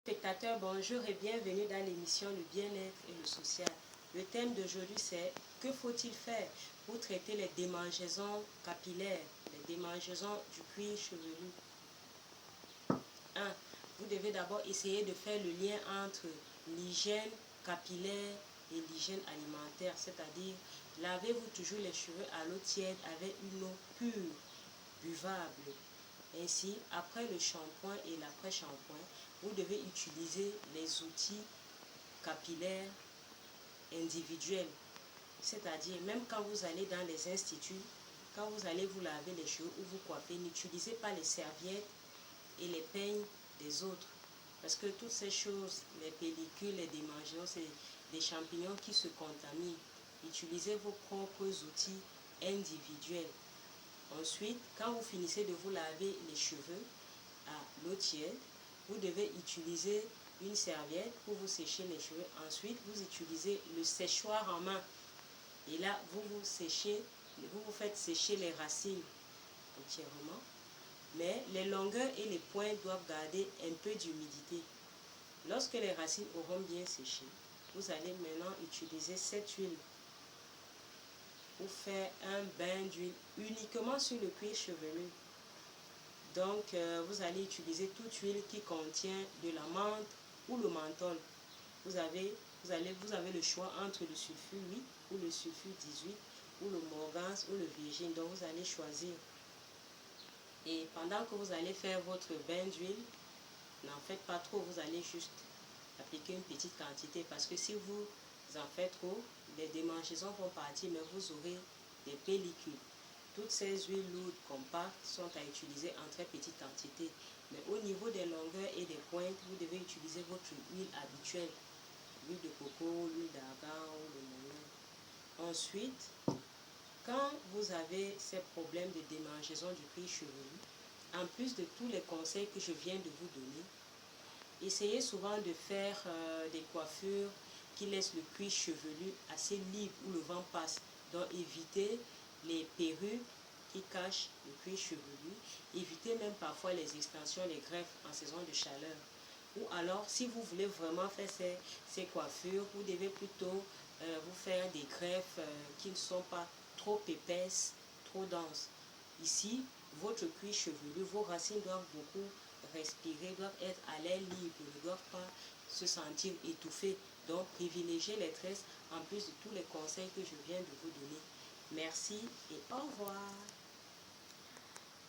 Spectateurs, bonjour et bienvenue dans l'émission Le bien-être et le social. Le thème d'aujourd'hui c'est que faut-il faire pour traiter les démangeaisons capillaires, les démangeaisons du cuir chevelu. 1. Vous devez d'abord essayer de faire le lien entre l'hygiène capillaire et l'hygiène alimentaire, c'est-à-dire lavez-vous toujours les cheveux à l'eau tiède avec une eau pure, buvable. Ainsi, après le shampoing et l'après-shampoing, vous devez utiliser les outils capillaires individuels. C'est-à-dire, même quand vous allez dans les instituts, quand vous allez vous laver les cheveux ou vous coiffer, n'utilisez pas les serviettes et les peignes des autres. Parce que toutes ces choses, les pellicules, les démangeaisons, c'est des champignons qui se contaminent. Utilisez vos propres outils individuels. Ensuite, quand vous finissez de vous laver les cheveux à l'eau tiède, vous devez utiliser une serviette pour vous sécher les cheveux. Ensuite, vous utilisez le séchoir en main. Et là, vous vous faites sécher les racines entièrement. Mais les longueurs et les pointes doivent garder un peu d'humidité. Lorsque les racines auront bien séché, vous allez maintenant utiliser cette huile pour faire un bain d'huile uniquement sur le cuir chevelu. Donc, vous allez utiliser toute huile qui contient de la menthe ou le menthol. Vous avez le choix entre le sulfure 8 ou le sulfure 18 ou le morgane ou le virgin. Donc, vous allez choisir. Et pendant que vous allez faire votre bain d'huile, n'en faites pas trop, vous allez juste appliquer une petite quantité parce que si vous en faites trop, les démangeaisons vont partir, mais vous aurez des pellicules. Toutes ces huiles lourdes compactes sont à utiliser en très petite quantité. Mais au niveau des longueurs et des pointes, vous devez utiliser votre huile habituelle. L'huile de coco, l'huile d'argan ou de moulin. Ensuite, quand vous avez ces problèmes de démangeaison du cuir chevelu, en plus de tous les conseils que je viens de vous donner, essayez souvent de faire des coiffures qui laissent le cuir chevelu assez libre où le vent passe. Donc évitez les perruques qui cachent le cuir chevelu. Évitez même parfois les extensions, les greffes en saison de chaleur. Ou alors, si vous voulez vraiment faire ces coiffures, vous devez plutôt vous faire des greffes qui ne sont pas trop épaisses, trop denses. Ici, votre cuir chevelu, vos racines doivent beaucoup respirer, doivent être à l'air libre, ne doivent pas se sentir étouffées. Donc, privilégiez les tresses en plus de tous les conseils que je viens de vous donner. Merci et au revoir.